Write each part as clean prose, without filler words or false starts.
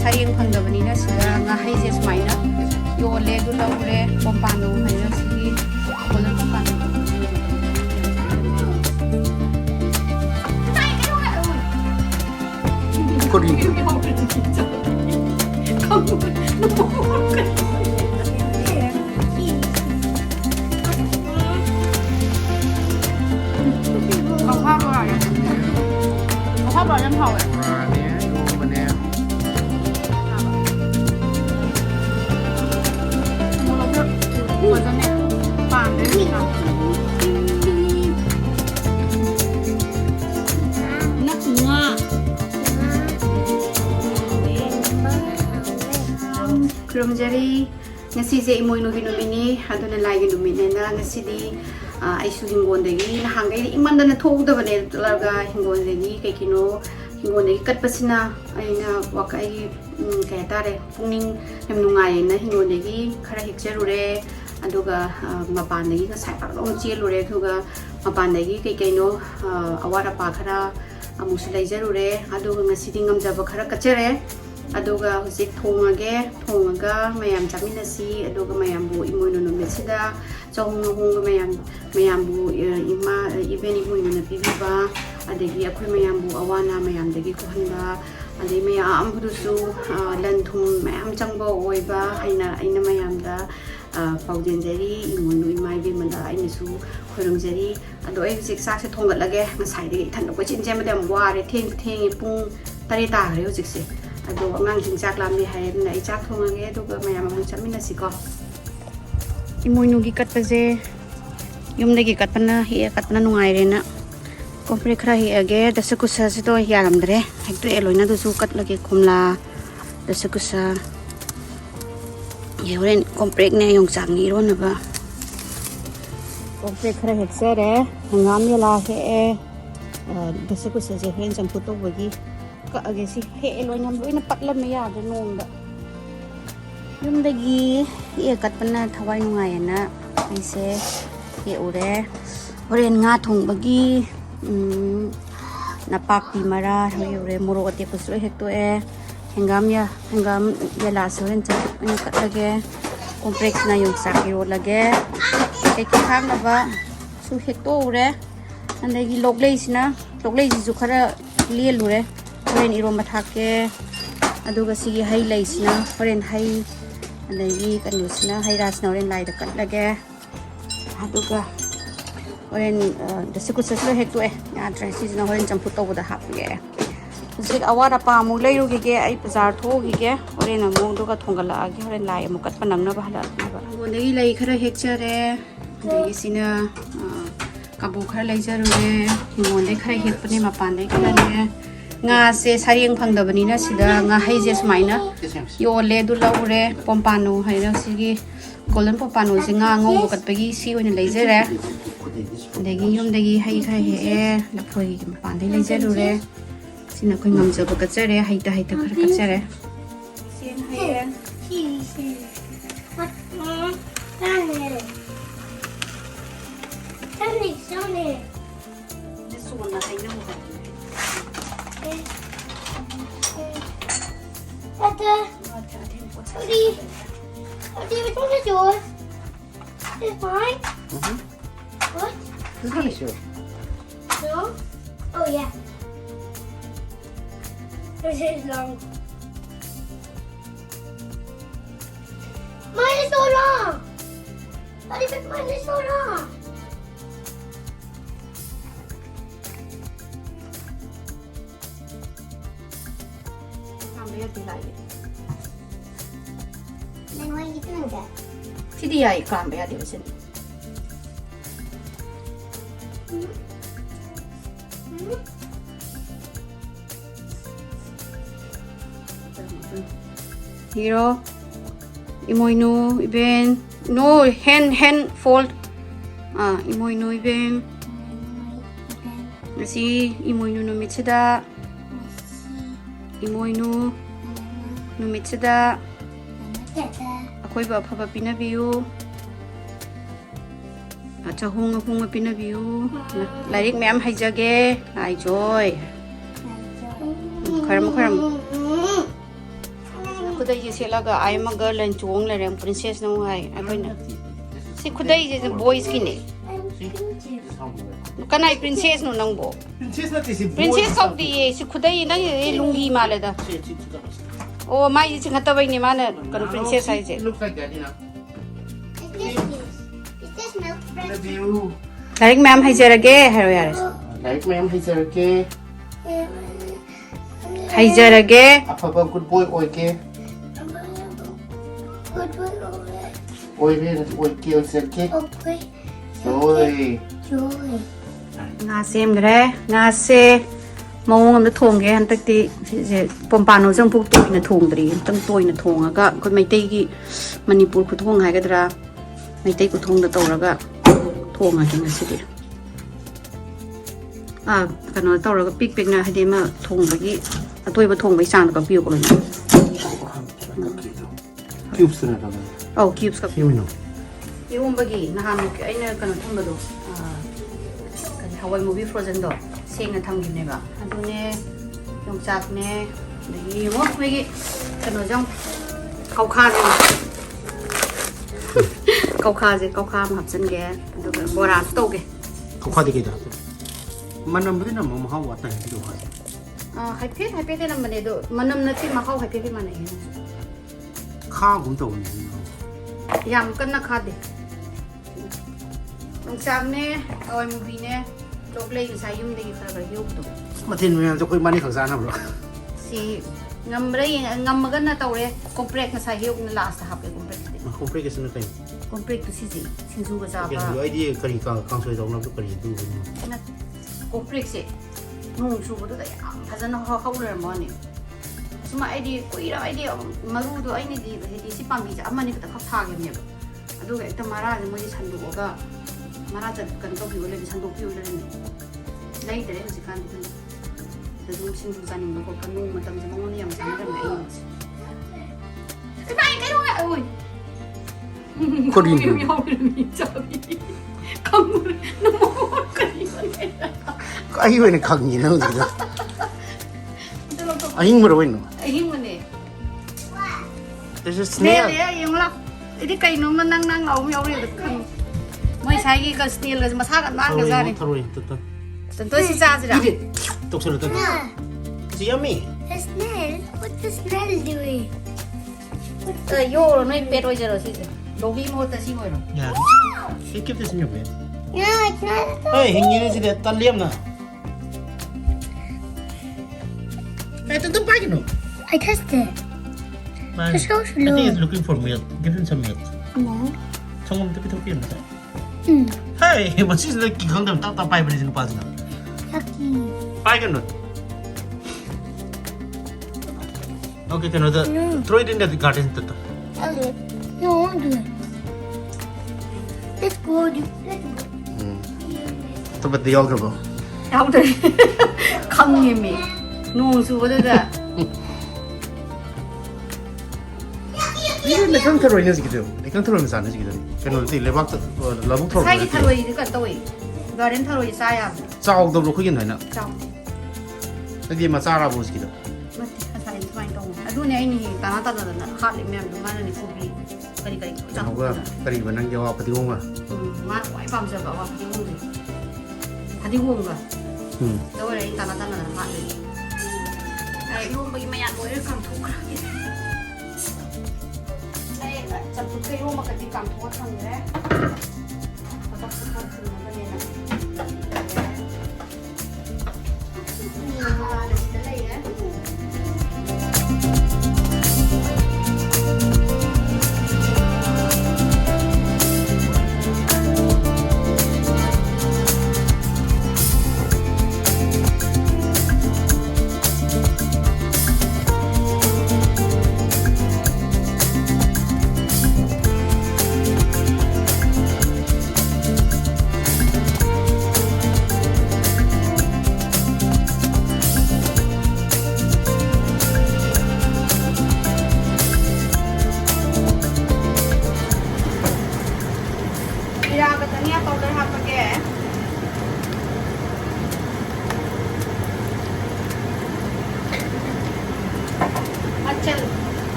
ꯁꯔꯦꯡ ꯐꯪꯗꯕꯅꯤꯅ ꯁꯤꯗ ꯉꯥꯍꯩꯁꯦ ꯁꯨꯃꯥꯏꯅ ꯌꯣꯜꯂꯦ ꯑꯗꯨ ꯂꯧꯔꯦ ꯄꯣꯝꯄꯥꯅꯣ ꯍꯥꯏꯅ ꯁꯤꯒꯤ golden ꯄꯣꯝꯄꯥꯅꯣ How about them how it? Kurumjari ngasi je imoy no ginumini aduna lai ginumine na ngasi di aisu hingon degi na hangai imanda na thogda bane laga hingon degi kekino hingon degi katpasina aina wakai kay tare pungning yam nungai na hingon degi khara hikcherure aduga mapan degi ngasai parlong chelure thuga mapan degi kekino awara pa khara amusu laijarure aduga ngasi di ngamjaba khara kachere aduga husik thongaga mayam chaminasi aduga mayambu imoino numesida chong mayambu ima ibeni imoino na pibiba adegi akhoi mayambu awana mayamdegi kohanda adi mayam budusu lanthum mayam changba oiba aina mayamda paujenderi imoino imai bi manda ainasu khoirumjeri ado ai husik sakse thongatlage ngasai de than ko chinje madam ware theng pung tari ta gre husik se ado ngang jingchak lamni hayen na ichak thongange aduga mayam amung chaminasi ko imoinu gi katpaje yumdagi katpana hi katpana nungai rena kompre khra hi age dasakusa se to yaramdre hekto eloina du su katlage khumla dasakusa yewen kompre ne yong changi ron ba kompre khra heksere ngam yala he dasakusa je hen champut to bagi Kage si he elonya loina patla me ya de nongda yumdagi kat pana thawai nungai na aise he ure horen nga thongbagi napakpi mara he ure moro ate pusu hekto hengam yala soren cha ani katlage complex na yung sakiro lage ke khang na ba su hekto ure andagi loglei su khara liel ure horen iro mathake aduga sigi hai leisna horen hai adagi kanusna hai rasna horen lai da katlage aduga horen dasiku saslo hekto ya dresses na horen champut to da hapge sik awara pa mu leiru ge ai bazar tho ge horen amu duga thongala age horen lai amu kat panang na bhala ba gondagi lai khara hekchare adagi sina kabu khara leijarure hingonde khara hekpane mapan dei khara nga se sareng phangdabanina sida nga haije sumaina yole du laure pompano haira sigi golden pompano se nga ngong bokatpagi si oina leijere degi yumdagi hai khara he laphoi gi mapandai leijarure sina khoi ngamja bokatjare haita khara kachere sen haye Sone Sona haina mo which one is yours? Is mine? What? This one is yours. No? Oh yeah. This is long. Mine is so long. What if mine is so long? Then why are you doing that? TDI kram ya division. Hero imoinu iben no hand fold imoinu iben si imoinu no mitsida imoinu no mitsida akhoi ba phaba pinabiu acha honga pinabiu lairik mem haijage ai joy kharam खुदाई सेलागा I am a girl and चोंग ले रेम princess नो हाई अखोइना सी खुदाई जे बॉयज की ने कनाई प्रिंसेस नो नंगबो प्रिंसेस ऑफ द ये सी खुदाई ना ये लुंगी मालेदा ओ माई जी खतबई ने माने कन princess I J Looks like that, you know. Is this milk bread? Love you. Like ma'am हाइजरगे हेरो यार Like ma'am, he's okay. हाइजरगे Papa, good boy, okay. Good boy, alright. Okay, okay. Okay. Joy. Joy. nga sem gre nga se mawong am da thong ge han tak ti je pompano jang puk to na thong dri tang toy na thong ga ko mai tei gi manipur khu thong hai ga dra mai tei ku thong da to ra ga thong a gi si di a kano to ra ga pik pik na ha de ma thong ba gi atoi ba thong bai sang da ka piu ko ni Cubes na naman. oh cubes ka Yun, no? yung ba gi na ham ai na kano thong ba do Hawaii movie frozen do sing na tham gi ne ba adu ne yong chak ne dagi mo me gi kano jang kau kha ne kau kha ma hap chen ge adu ga bora to ge Kakadi kita. Manam ba din ang mga mahawat na hindi ko kasi. hai phe na mane do manam na ti ma khau hai phe ma ne Kagum daw niya. yam kan na kha de yong chak ne Hawaii movie ne chocolate sa yum de gi khara ga yuk do Matin mo yan, so ko'y mani kang sana bro. si ngam ga na tawre comprect na sa hiuk na last hap e comprect de Kumpre kasi na tayo. comprect to si sinzu ga sa Kaya ba yung idea kari kang soy daw na ito kari ito. na comprect se nung su bo da ya phajana ha le mo ni suma idea ko ira idea maru do ai ni di si pambi ja amani ka khap tha ge ne ba adu ga ekta mara mo ji sandu ga mara ja kan to bi le sandu pi le ni lai de ji kan du da du sinzu zanin ba ko kan nung matam ja mo ni yam san ga ai ni ai kai ho ya oi Korean Yung food. yaw ni sabi. Kamur na mo kani man. Ay, yun ang kagni na dito. Ahing mo rin, no? Ay mo ni. There's a Ne snail. le yung lak. Idi kay no man nang law mi yaw ri kan. Moy sai gi ka snail ga masa kan man ga zari. Taroy, taroy. Tanto si sa jira. Tok sa lutan. It's yummy. The snail? What's the snail doing? Yo no pet oi jero si. Dogi mo ta si mo no. Yeah. Hey, keep this in your bed. No, it's not. Hey, hingin na sila. Tanliam na. Hey, ito pa yun, no? I tested. Man, It's so I think slow. it's looking for milk. Give him some milk. No. Someone tapi-tapi yun. Hmm. Hey, masih like kikang tak tapai pada sini pas na. Yucky. Pai kan, no? Okay, can you throw it in the garden? I'll do it. No, I won't do it. Let's go. Let's go. Ito ba't di yogurt ba? Yaw de. Khang ni mi. No su bo da. Hindi, lekang taroy na sigito. Lekang taroy na sana sigito. Kano di lebak labuk taroy. Sai gi tharoi di ka toi. Garden tharoi sa ya. Sao daw lo kuyin na. Chao. Lagi masara bo sigito. Mati asain tumain tong. Adu ne ini tanah tanah na hat le mem mana ni kubri. Kali kali chang. Ako ba? Kari ba nang jawa pati ko nga? Ma wai pam sa ba wa di wong ni. Hadi wong ga. Daw le tanah tanah na hat le. Ai wong bagi mayan bo re kam thu kra. Ai cham thu kai wong ma ka di kam thu thang re. Patak sa kam thu na ne na.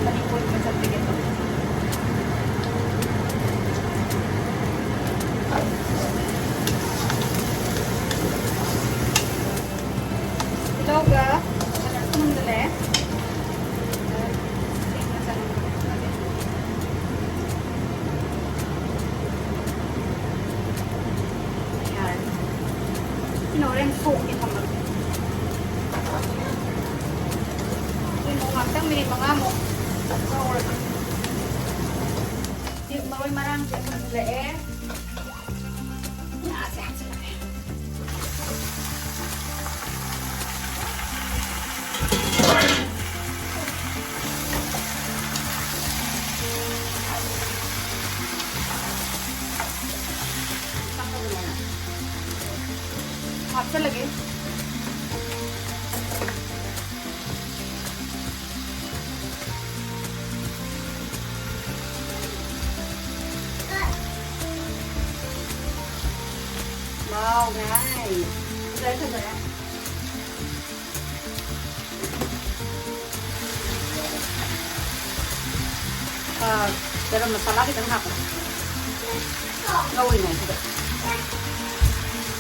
manipod ka sa tigit. Hello ka. Ano dali? Ayan. Rin po ito mag. Yung mga tang mga mo. Yung maroy marang siya sa lee. Nasihat sila eh. Hapsa lagi. Wow, nice. Đây thôi rồi ạ. Garam masala kita nak apa? Gawin na ito.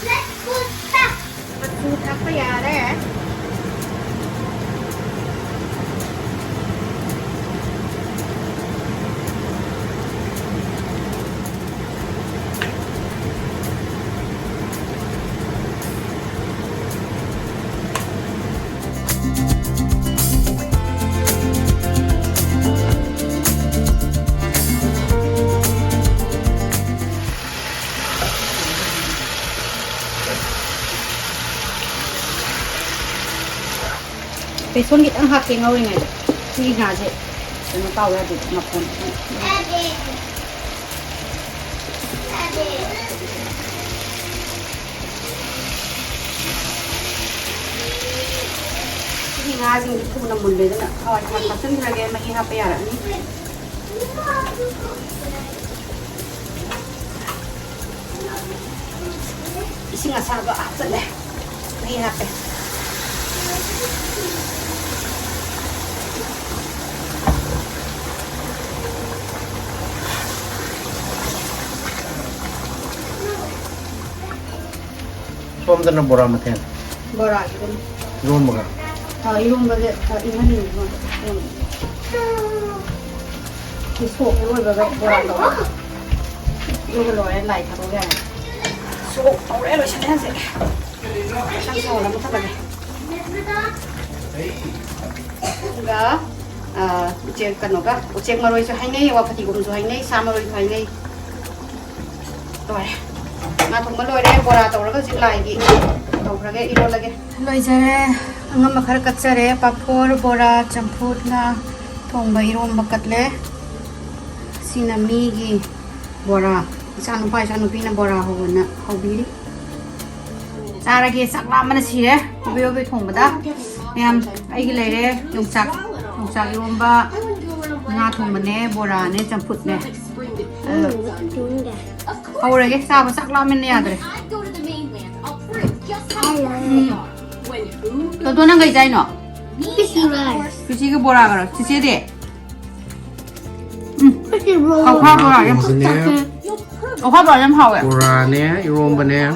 Let's put that. Food apa ya deh? Cái xuân nghịch ăn hạt cái ngâu này khi ngà dậy cho nó tao ra được ngập hồn. Daddy. Daddy. Khi ngà gì cũng nằm buồn đấy nữa. Thôi mà sân ra cái mà khi hạt bây giờ đi. Xin ngà sao có áp giận này. Khi hạt này. ꯁꯣꯝꯗꯅ ꯕꯣꯔꯥ ꯃꯊꯦꯜ Bora gitu. ꯏꯔꯣꯝꯕꯒ Yung baga iman yung isok yung baga bora do. Yung lo ay lai tharo ga. So, ore lo siya nase. Sang so la mo talaga. Ga ucek kano ka? Ucek maroy so hay ngay wa pati gum so hay ngay sa maroy so hay ngay. Rồi. Mà thùng lôi đây bora tàu nó zip lại gì tàu ra cái iro lagi lôi ra ngâm mà khar cắt ra papor bora champut na thùng bay rom bakat le sinami gi bora sanu pi na bora ho na ho bi sa ra cái sak la mana si re obi thùng bada em ai gi le re yung sak rom ba nga thùng bane bora ne champut ne Hầu rồi cái sao mà sắc lo mình nè rồi. Tôi đang gây dây nọ. Fishy rice. Cái gì cái bò ra rồi, cái gì đấy? Fishy roll. Hầu khoa bò ra em. 무슨네 Hầu khoa bò em hầu ạ. 보라네 이롬바네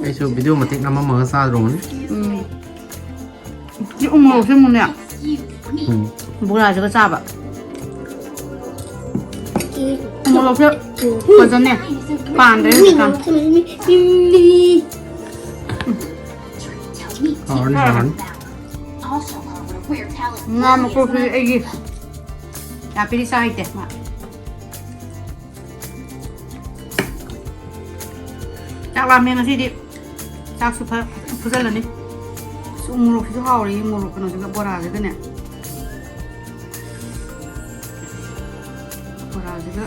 아이소 비디오 마틱 나마 먹어 사드론 Cái ung ngô xem một nè. Bò ra cho cái sao ạ? Ung ngô xem. Còn chân nè. Bàn đấy cả. 어른 Ngon mà cô phi ấy gì? À phi đi sai thế mà. Chắc làm miếng gì đi. Chắc super super lần đi. Ung ngô phi hao đi, ung ngô cái nó sẽ bò ra cái nè. Bò ra cái.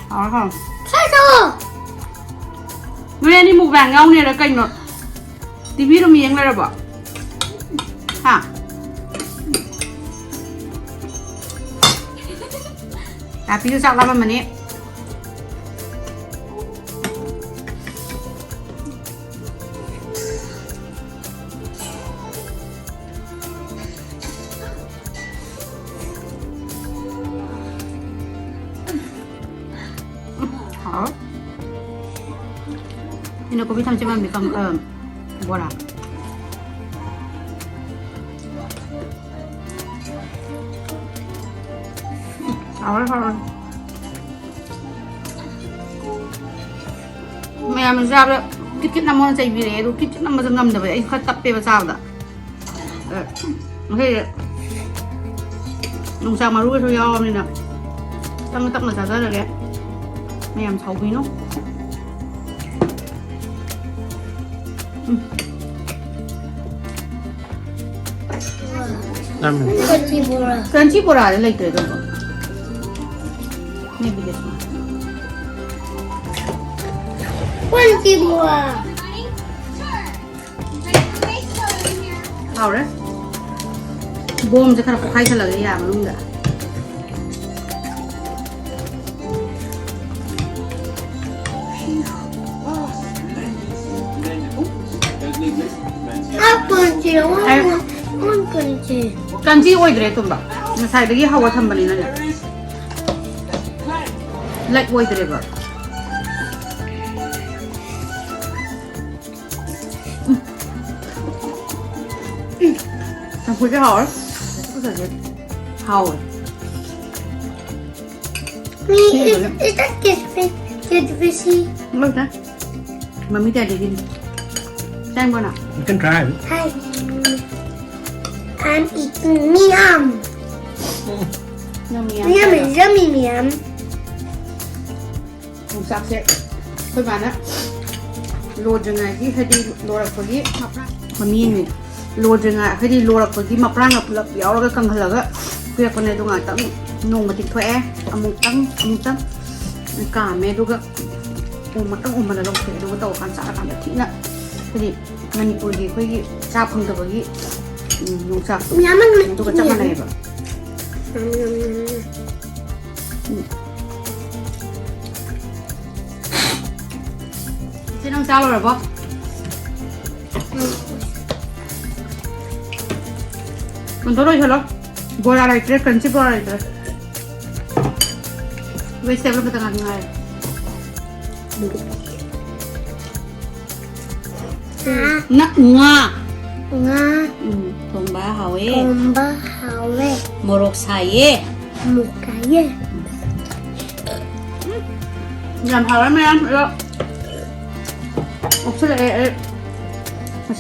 Đó không? Turtle. Người anh đi mục vàng ngông này là kênh rồi. TV nó miếng đây rồi bỏ. Hả? Tapi itu sak lama menit. 이거 비타민 좀 하면 뭐라 알아 mẹ ra đó kít năm món chạy vì đấy rồi kít năm mà ngâm được vậy anh khát tập bê vào sao đó thế nông sao mà rút thôi do nên là tăng tắc là sao ra được đấy mẹ làm xấu vì nó 라면. Crunchy crunchy bora đấy lấy tới đâu maybe this one bora. how đấy bom sẽ khá là khai thật là cái nhà mà luôn đã Crunchy. Crunchy. crunchy ôi đấy tụi bạn nó xài được cái hào thầm bẩn này nè lại ôi đấy vậy thằng cái hào đấy có thể gì hào rồi Is that kidfishy? mất đấy mà mới để đi xem coi nào You can try. Hi. I'm eating meow. nhâm Meow is yummy meow. không sạc sẽ thôi bạn á lột rồi ngày cái hay đi lột được cái mà miên này lột rồi ngày hay đi lột được cái mập rang ngập béo cái căng hở á việc con này tôi ngại tắm nung mà thịt thoẻ một tấm cả mẹ tôi mà tăng mà là lông thể tôi tàu phản xạ làm được thịt nè cái gì Manipur gì cái sao không được cái nung sạc Meow. tôi có chắc này vậy thế nó sao rồi bố còn tôi nói cho nó bora lại chơi crunchy bora lại chơi vậy xem nó cái tầng này nặng nga Nga. thùng bá hậu ấy Komba hawe. morok saye Mukaye. làm hậu lắm em được 없어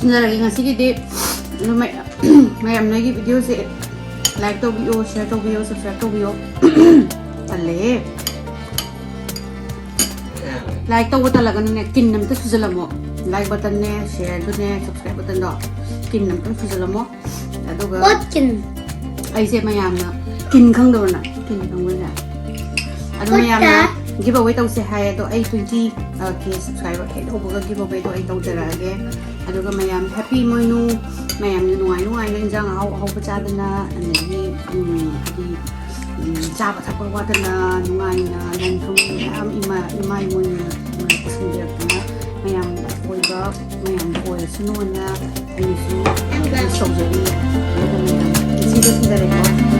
진짜 lagi ngasih ide mẹ em nói cái video sẽ like to video share to video subscribe to video tale like to talaga na kin nam ta suzala mo like button ne share to ne subscribe button do kin nam ta suzala mo aduga Botkin. ai se mayam na kin khang do na kin khang wala adu mayam na giveaway tau se hai to ai 20 k subscriber ke do boga giveaway to ai tau jara age aduga mayam happy moinu mayam ni nuai na injang hau pachadana ani di chaba thapar wadana nuai na lan thum am ima moinu pasindir na mayam boiba mayam boy sunona ani su sojari mayam kisi da sindare ko